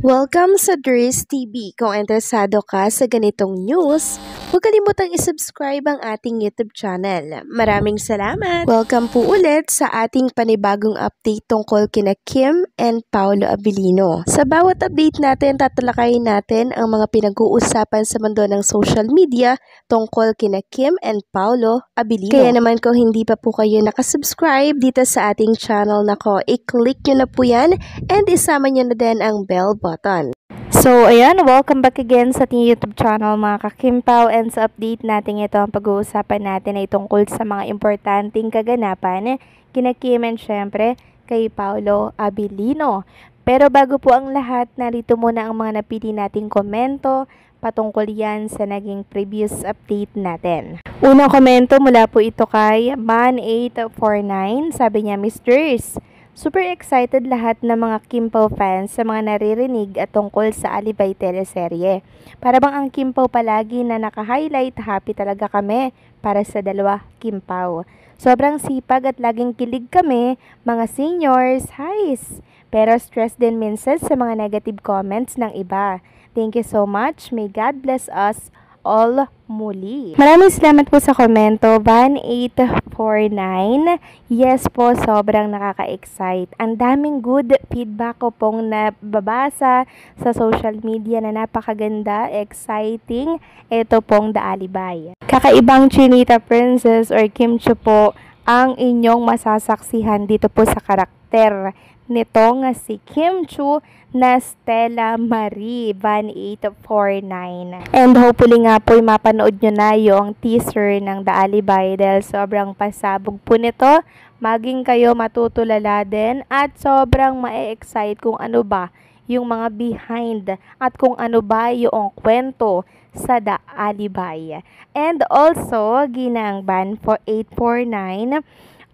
Welcome sa Dries TV. Kung interesado ka sa ganitong news, huwag kalimutang isubscribe ang ating YouTube channel. Maraming salamat! Welcome po ulit sa ating panibagong update tungkol kina Kim and Paolo Abilino. Sa bawat update natin, tatalakayin natin ang mga pinag-uusapan sa mundo ng social media tungkol kina Kim and Paolo Abilino. Kaya naman kung hindi pa po kayo nakasubscribe dito sa ating channel nako, i-click nyo na po yan and isama nyo na din ang bell button. So, ayan, welcome back again sa ating YouTube channel mga kakimpaw, and sa update natin ito, ang pag-uusapan natin ay tungkol sa mga importanteng kaganapan kina Kim and syempre kay Paolo Abilino. Pero bago po ang lahat, narito muna ang mga napili nating komento patungkol yan sa naging previous update natin. Unang komento mula po ito kay Man849, sabi niya, Misters, super excited lahat ng mga Kimpaw fans sa mga naririnig at tungkol sa Alibay teleserye. Para bang ang Kimpaw palagi na naka-highlight, happy talaga kami para sa dalawa Kimpaw. Sobrang sipag at laging kilig kami, mga seniors, highs. Pero stress din minsan sa mga negative comments ng iba. Thank you so much. May God bless us all muli. Maraming salamat po sa komento, Van849. Yes po, sobrang nakaka-excite. Ang daming good feedback ko pong nababasa sa social media na napakaganda, exciting. Ito pong The Alibay. Kakaibang Chinita Princess or Kim Chiu po ang inyong masasaksihan dito po sa karakter nito nga si Kim Chiu na Stella Marie, Van849. And hopefully nga po mapanood nyo na yung teaser ng The Alibay dahil sobrang pasabog po nito. Maging kayo matutulala din at sobrang ma-excite kung ano ba yung mga behind at kung ano ba yung kwento sa The Alibay. And also, ginang Van849,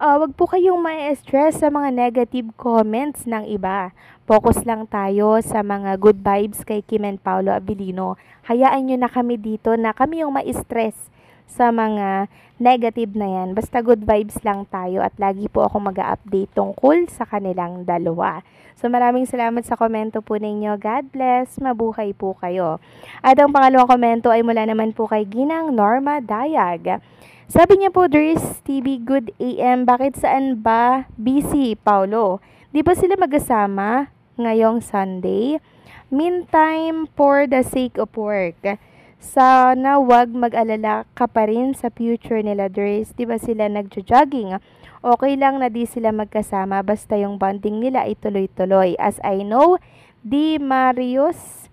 wag po kayong ma-stress sa mga negative comments ng iba. Focus lang tayo sa mga good vibes kay Kim and Paolo Abilino. Hayaan nyo na kami dito na kami yung ma-stress sa mga negative na yan. Basta good vibes lang tayo at lagi po ako mag-update tungkol sa kanilang dalawa. So maraming salamat sa komento po ninyo. God bless. Mabuhay po kayo. At ang pangalawang komento ay mula naman po kay Ginang Norma Dayag. Sabi niya po, Dries TV, good AM. Bakit saan ba busy, Paolo? Di ba sila magkasama ngayong Sunday? Meantime, for the sake of work, sana wag mag-alala ka pa rin sa future nila, Dries. Di ba sila nagjo-jogging? Okay lang na di sila magkasama, basta yung bonding nila ay tuloy-tuloy. As I know, Di Marius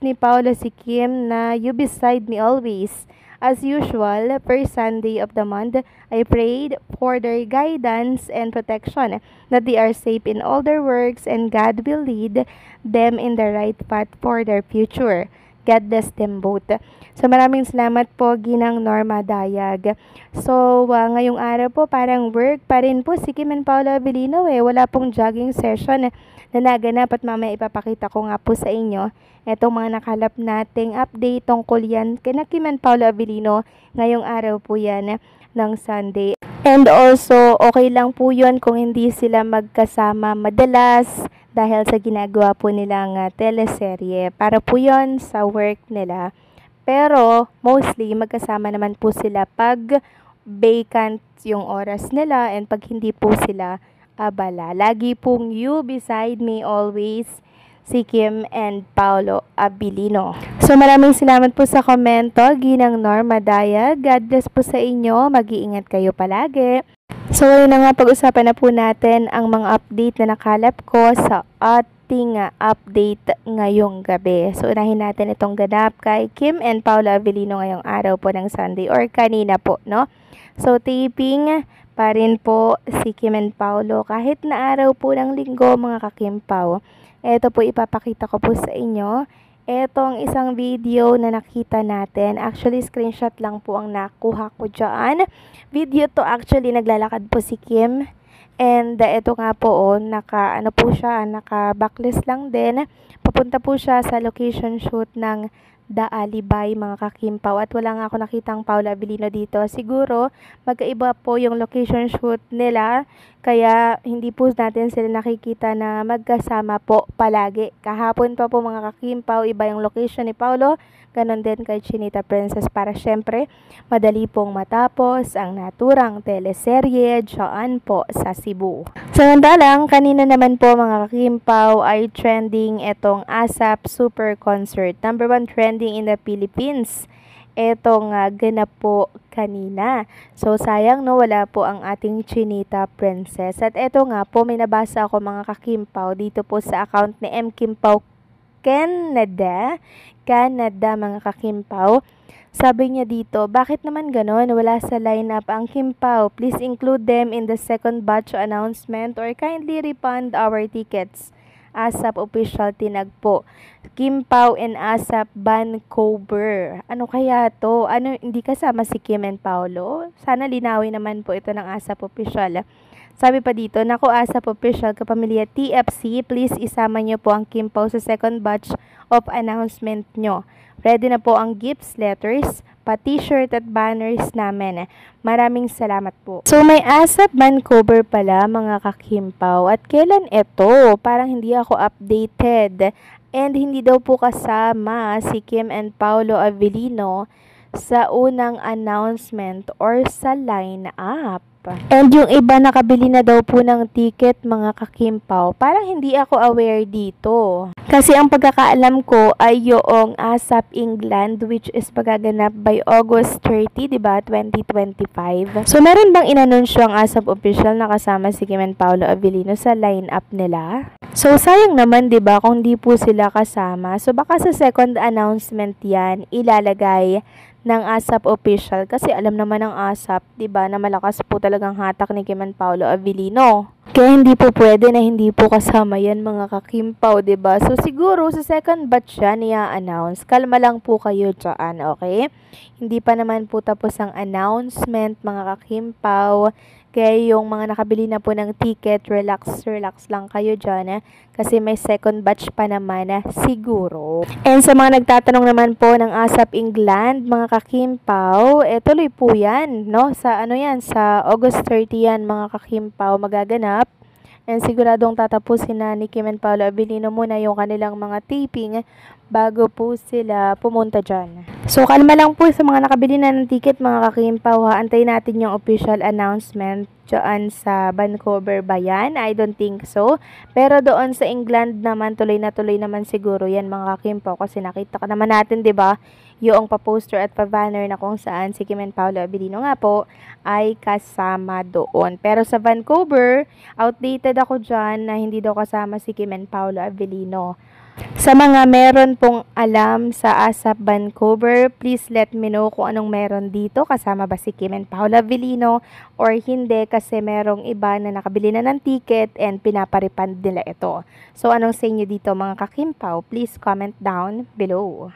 ni Paolo si Kim na you beside me always. As usual, first Sunday of the month, I prayed for their guidance and protection, that they are safe in all their works and God will lead them in the right path for their future. God bless them both. So maraming salamat po, Ginang Norma Dayag. So ngayong araw po parang work pa rin po si Kim and Paolo Abilino Wala pong jogging session na naganap at mamaya ipapakita ko nga po sa inyo etong mga nakalap nating update tungkol yan kina Kim and Paolo Abilino ngayong araw po yan ng Sunday. And also, okay lang po yun kung hindi sila magkasama madalas dahil sa ginagawa po nilang teleserye. Para po yun sa work nila. Pero, mostly, magkasama naman po sila pag vacant yung oras nila and pag hindi po sila abala. Lagi pong you beside me always, si Kim and Paolo Abilino. So maraming salamat po sa komento, Ginang Norma Daya. God bless po sa inyo. Mag-iingat kayo palagi. So ayun na nga, pag-usapan na po natin ang mga update na nakalap ko sa ating update ngayong gabi. So unahin natin itong ganap kay Kim and Paolo Abilino ngayong araw po ng Sunday or kanina po, no? So taping pa rin po si Kim and Paolo kahit na araw po ng linggo, mga kakimpaw. Ito po ipapakita ko po sa inyo. Etong isang video na nakita natin. Actually, screenshot lang po ang nakuha ko dyan. Video to actually, naglalakad po si Kim. And ito nga po, naka backlist lang din. Papunta po siya sa location shoot ng The Alibay mga kakimpaw, at wala nga ako nakitang Paolo Abilino dito. Siguro magkaiba po yung location shoot nila, kaya hindi po natin sila nakikita na magkasama po palagi. Kahapon pa po mga kakimpaw, iba yung location ni Paolo, ganon din kay Chinita Princess, para syempre madali pong matapos ang naturang teleserye dyan po sa Cebu. Samantalang, kanina naman po mga kakimpaw ay trending etong ASAP Super Concert. Number 1 trending in the Philippines. Etong ganap po kanina. So sayang no, wala po ang ating Chinita Princess. At eto nga po, may nabasa ako mga kakimpaw dito po sa account ni M. Kimpaw Canada mga kakimpaw. Sabi niya dito, bakit naman ganon? Wala sa lineup ang Kimpaw. Please include them in the second batch announcement or kindly refund our tickets. ASAP official tinagpo. Kimpaw and ASAP Vancouver. Ano kaya to? Ano, hindi kasama si Kim and Paolo? Sana linawin naman po ito ng ASAP official. Sabi pa dito, naku ASAP official, kapamilya TFC, please isama niyo po ang Kimpaw sa second batch of announcement nyo. Ready na po ang gifts, letters, pa-t-shirt at banners namin. Maraming salamat po. So may ASAP Vancouver pala mga kakimpaw. At kailan ito? Parang hindi ako updated. And hindi daw po kasama si Kim and Paolo Abilino sa unang announcement or sa line-up. And yung iba nakabili na daw po ng ticket mga kakimpaw. Parang hindi ako aware dito. Kasi ang pagkakaalam ko ay yung ASAP England, which is pagaganap by August 30, diba? 2025. So meron bang inanunsyo ang ASAP official na kasama si Kim and Paolo Abilino sa lineup nila? So sayang naman, diba, kung di po sila kasama. So baka sa second announcement yan ilalagay ng ASAP official, kasi alam naman ng ASAP, 'di ba, na malakas po talagang hatak ni Kim and Paolo Abilino. Kaya hindi po pwede na hindi po kasama yan mga kakimpaw, 'di ba? So siguro sa second batch yan i-announce. Kalma lang po kayo diyan, okay? Hindi pa naman po tapos ang announcement mga kakimpaw. Kaya yung mga nakabili na po ng ticket, relax lang kayo dyan, kasi may second batch pa naman siguro. And sa mga nagtatanong naman po ng ASAP England, mga kakimpaw, tuloy po yan, no? Sa sa August 30 yan mga kakimpaw magaganap. And siguradong tatapusin na ni Kim and Paolo Abilino muna yung kanilang mga taping bago po sila pumunta dyan. So kalma lang po sa mga nakabili na ng ticket mga kakimpaw, antayin natin yung official announcement dyan sa Vancouver ba yan? I don't think so. Pero doon sa England naman, tuloy naman siguro yan mga kakimpaw, kasi nakita ka naman natin, 'di ba? Yung pa-poster at pa-banner na kung saan si Kim and Paolo Abilino nga po ay kasama doon. Pero sa Vancouver, outdated ako dyan na hindi daw kasama si Kim and Paolo Abilino. Sa mga meron pong alam sa ASAP Vancouver, please let me know kung anong meron dito. Kasama ba si Kim and Paolo Abilino or hindi, kasi merong iba na nakabili na ng ticket and pinaparepand nila ito. So anong sa inyo dito mga kakimpaw? Please comment down below.